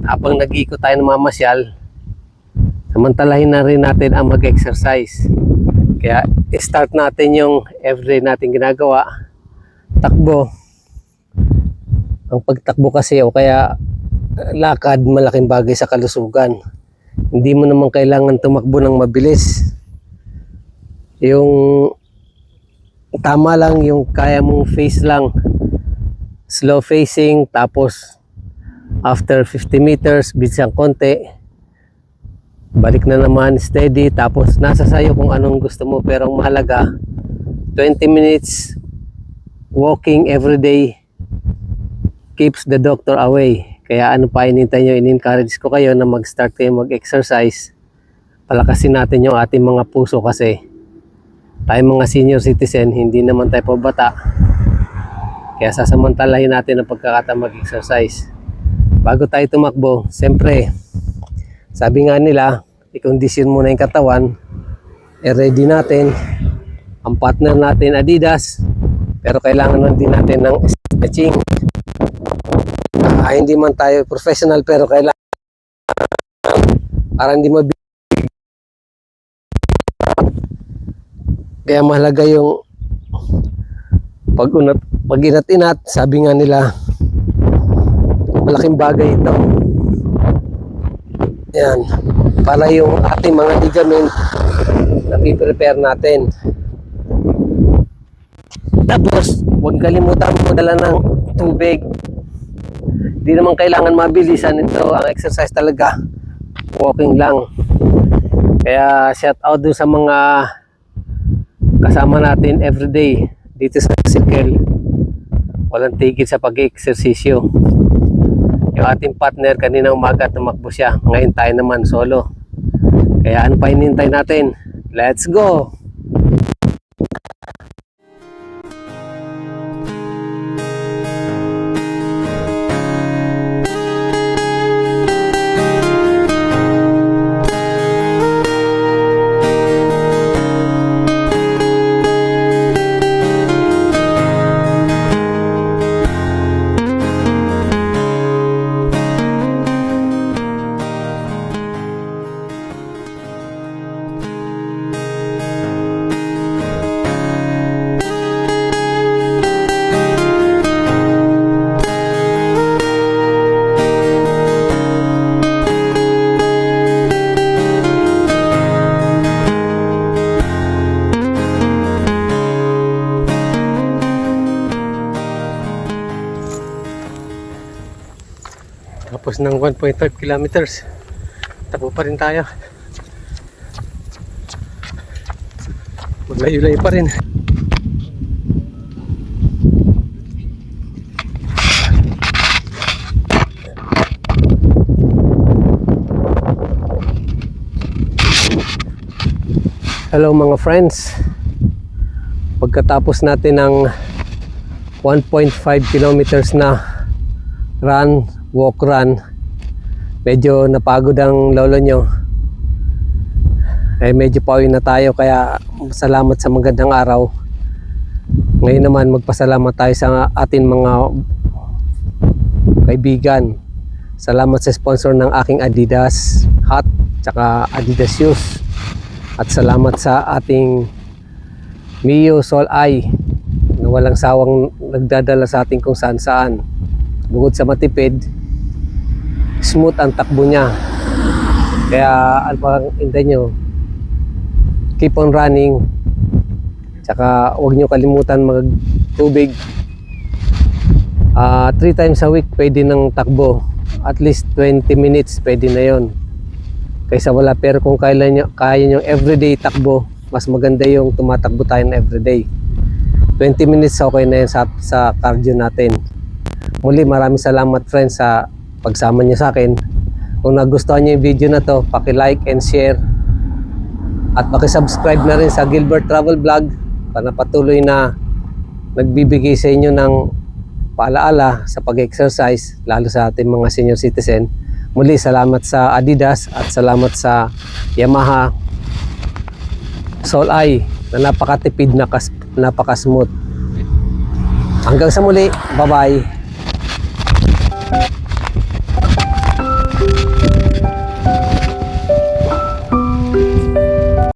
habang nag-iikot tayo ng mamasyal, samantalahin na rin natin ang mag-exercise. Kaya start natin yung everyday natin ginagawa, takbo. Ang pagtakbo kasi o kaya lakad, malaking bagay sa kalusugan. Hindi mo naman kailangan tumakbo ng mabilis. Yung tama lang, yung kaya mong pace lang, slow pacing, tapos after 50 meters bidsang konti, balik na naman steady, tapos nasa sayo kung anong gusto mo. Pero ang mahalaga 20 minutes walking every day keeps the doctor away. Kaya ano pa inintay nyo, in-encourage ko kayo na mag-start kayo mag-exercise. Palakasin natin yung ating mga puso kasi tayo mga senior citizen, hindi naman tayo pabata. Kaya sasamantalahin natin ang pagkakataon mag-exercise. Bago tayo tumakbo, siyempre, sabi nga nila, i-condition muna yung katawan, ready natin. Ang partner natin, Adidas, pero kailangan din natin ng stretching. Hindi man tayo professional, pero kailangan para hindi mabigay. Kaya mahalaga yung pag-inat-inat. Sabi nga nila, malaking bagay ito. Yan, para yung ating mga ligament na i-prepare natin. Tapos, huwag kalimutan mo dala ng tubig. Di naman kailangan mabilisan ito. Ang exercise talaga, walking lang. Kaya shout out dun sa mga kasama natin everyday dito sa circle. Walang tigil sa pag-exersisyo. Yung ating partner kanina umaga tumakbo siya. Ngayon tayo naman solo. Kaya ano pa hinintay natin? Let's go! Tapos ng 1.5 kilometers, takbo pa rin tayo. Maglayo-layo pa rin. Hello mga friends. Pagkatapos natin ng 1.5 kilometers na walk run, medyo napagod ang lolo nyo. Medyo pawin na tayo, kaya salamat sa magandang araw. Ngayon naman magpasalamat tayo sa atin mga kaibigan. Salamat sa sponsor ng aking Adidas hat tsaka Adidas shoes. At salamat sa ating Mio Sol Eye na walang sawang nagdadala sa atin kung saan saan. Bukod sa matipid, smooth ang takbo niya. Kaya ano pang hintay nyo, keep on running. Tsaka huwag nyo kalimutan magtubig. 3 times a week pwede ng takbo. At least 20 minutes pwede na yon. Kaysa wala. Pero kung kaya nyo everyday takbo, mas maganda yung tumatakbo tayo na everyday. 20 minutes okay na yan sa cardio natin. Muli, maraming salamat friends sa pagsama niyo sa akin. Kung nagustuhan niyo yung video na to, paki-like and share. At paki-subscribe na rin sa Gilbert Travel Vlog para patuloy na nagbibigay sa inyo ng paalaala sa pag-exercise, lalo sa ating mga senior citizen. Muli, salamat sa Adidas at salamat sa Yamaha Sol Eye na napakatipid, napaka-smooth. Hanggang sa muli, bye-bye.